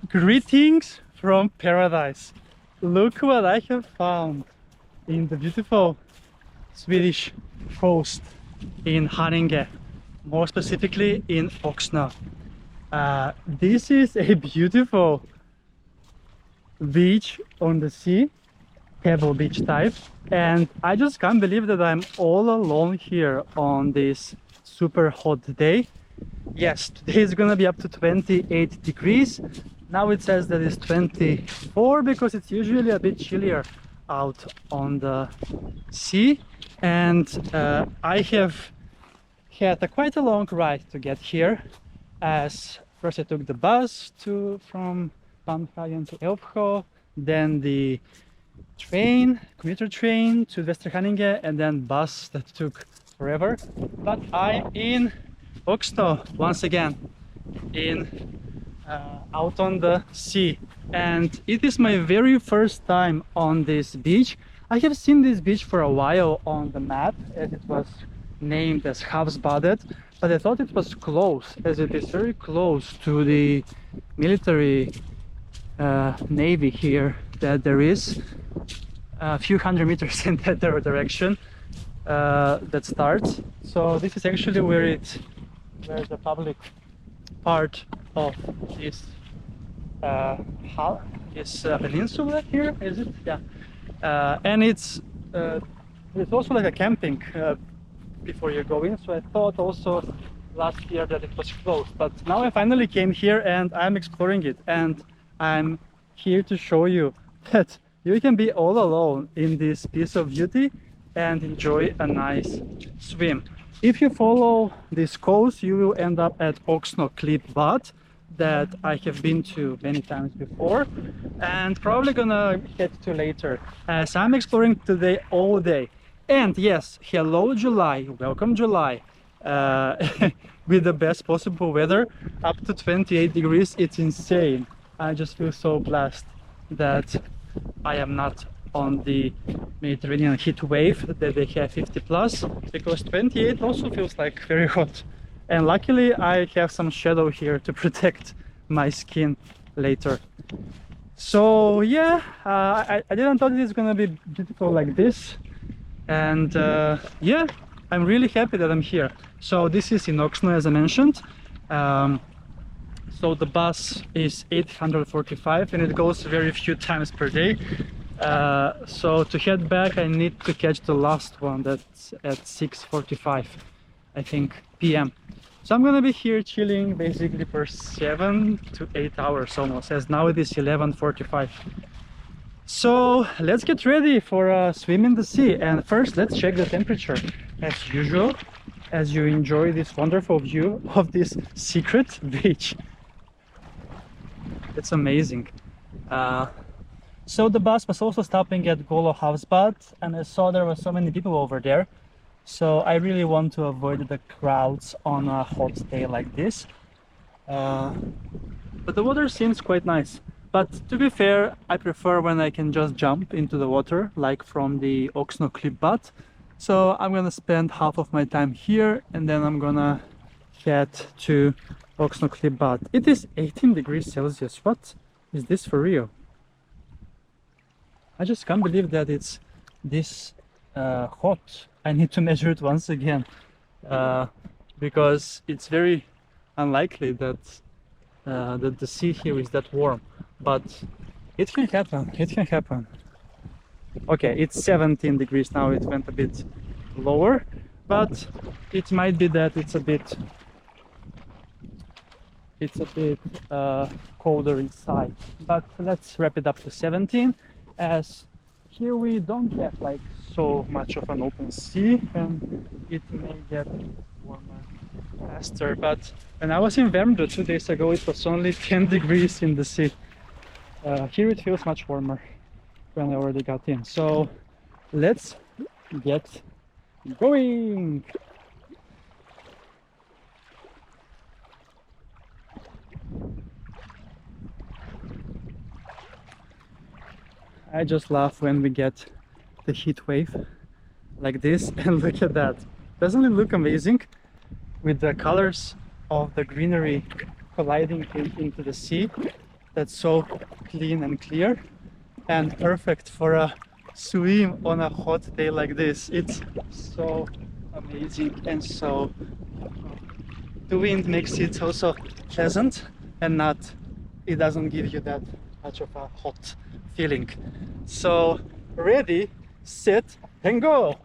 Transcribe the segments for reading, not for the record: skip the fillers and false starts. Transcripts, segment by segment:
Greetings from paradise. Look what I have found in the beautiful Swedish coast in Haninge, more specifically in Oxnö. This is a beautiful beach on the sea, pebble beach type, and I just can't believe that I'm all alone here on this super hot day. Yes, today is gonna be up to 28 degrees. Now it says that it's 24 because it's usually a bit chillier out on the sea. And I have had quite a long ride to get here, as first I took the bus from Bandhagen to Elfsjö, then the commuter train to Västerhaninge, and then bus that took forever. But I'm in Oxnö once again, out on the sea, and it is my very first time on this beach. I have seen this beach for a while on the map, as it was named as Havsbadet, but I thought it was close, as it is very close to the military navy here that there is a few hundred meters in that direction that starts. So this is actually where the public part of this peninsula here, is it? Yeah. And it's also like a camping before you go in, so I thought also last year that it was closed, but now I finally came here and I'm exploring it, and I'm here to show you that you can be all alone in this piece of beauty and enjoy a nice swim. If you follow this coast, you will end up at Oxnö Klippbad, that I have been to many times before and probably gonna head to later, as I'm exploring today all day. And yes, hello July, welcome July, with the best possible weather, up to 28 degrees. It's insane. I just feel so blessed that I am not on the Mediterranean heat wave that they have 50 plus, because 28 also feels like very hot. And luckily I have some shadow here to protect my skin later. So yeah, I didn't thought it was gonna be beautiful like this, and yeah, I'm really happy that I'm here. So this is in Oxnö, as I mentioned. So the bus is 845 and it goes very few times per day. So to head back I need to catch the last one, that's at 6:45 I think PM. So I'm gonna be here chilling basically for 7 to 8 hours almost, as now it is 11:45. So let's get ready for a swim in the sea, and first let's check the temperature as usual, as you enjoy this wonderful view of this secret beach. It's amazing. So the bus was also stopping at Havsbadet, and I saw there were so many people over there. So I really want to avoid the crowds on a hot day like this. But the water seems quite nice. But to be fair, I prefer when I can just jump into the water, like from the Oxnö Klippbad. So I'm gonna spend half of my time here, and then I'm gonna head to Oxnö Klippbad. It is 18 degrees Celsius. What is this for real? I just can't believe that it's this hot. I need to measure it once again, because it's very unlikely that the sea here is that warm, but it can happen. It can happen. Okay, it's 17 degrees now. It went a bit lower, but it might be that it's a bit colder inside. But let's wrap it up to 17, as here we don't have like so much of an open sea, and it may get warmer faster. But when I was in Värmdö 2 days ago, it was only 10 degrees in the sea. Here it feels much warmer when I already got in. So let's get going. I just laugh when we get the heat wave like this, and look at that. Doesn't it look amazing with the colors of the greenery colliding into the sea? that's so clean and clear and perfect for a swim on a hot day like this. It's so amazing, and so the wind makes it also pleasant and not, it doesn't give you that much of a hot feeling. So ready, set and go.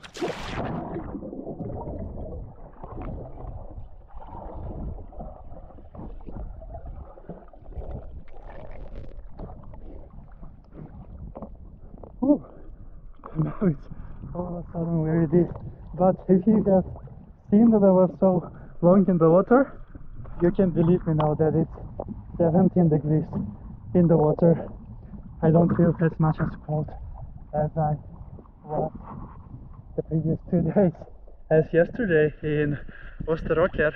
Whew. Now it's all of a sudden where it is. But if you have seen that I was so long in the water, you can believe me now that it's 17 degrees in the water. I don't feel as much as cold as I was the previous 2 days. As yesterday in Osterrocker,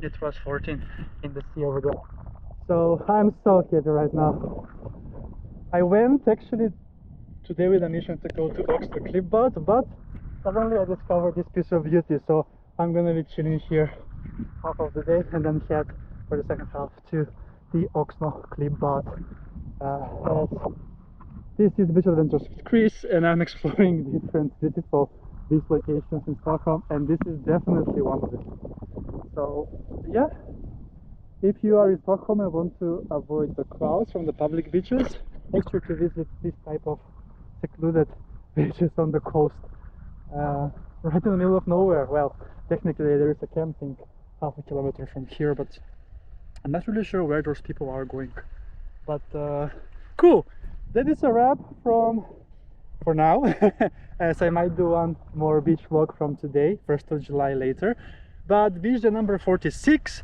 it was 14 in the sea over there. So I'm so happy right now. I went actually today with a mission to go to Oxnö Klippbad, but suddenly I discovered this piece of beauty, so I'm gonna be chilling here half of the day and then head for the second half to the Oxnö Klippbad. This is Beach Adventures with Chris, and I'm exploring different beautiful beach locations in Stockholm, and this is definitely one of them. So yeah, if you are in Stockholm and want to avoid the crowds from the public beaches, make sure to visit this type of secluded beaches on the coast, right in the middle of nowhere. Well, technically there is a camping half a kilometer from here, but I'm not really sure where those people are going. But cool, that is a wrap for now. As I might do one more beach vlog from today, 1st of July later. But beach day number 46,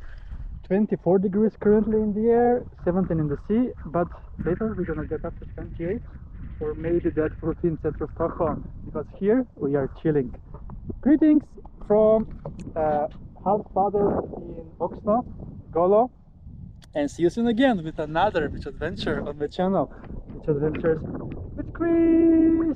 24 degrees currently in the air, 17 in the sea, but later we're gonna get up to 28, or maybe that 14 central Stockholm, because here we are chilling. Greetings from Havsbadet in Oxnö, Golo, and see you soon again with another beach adventure on the channel, Beach Adventures with Chris.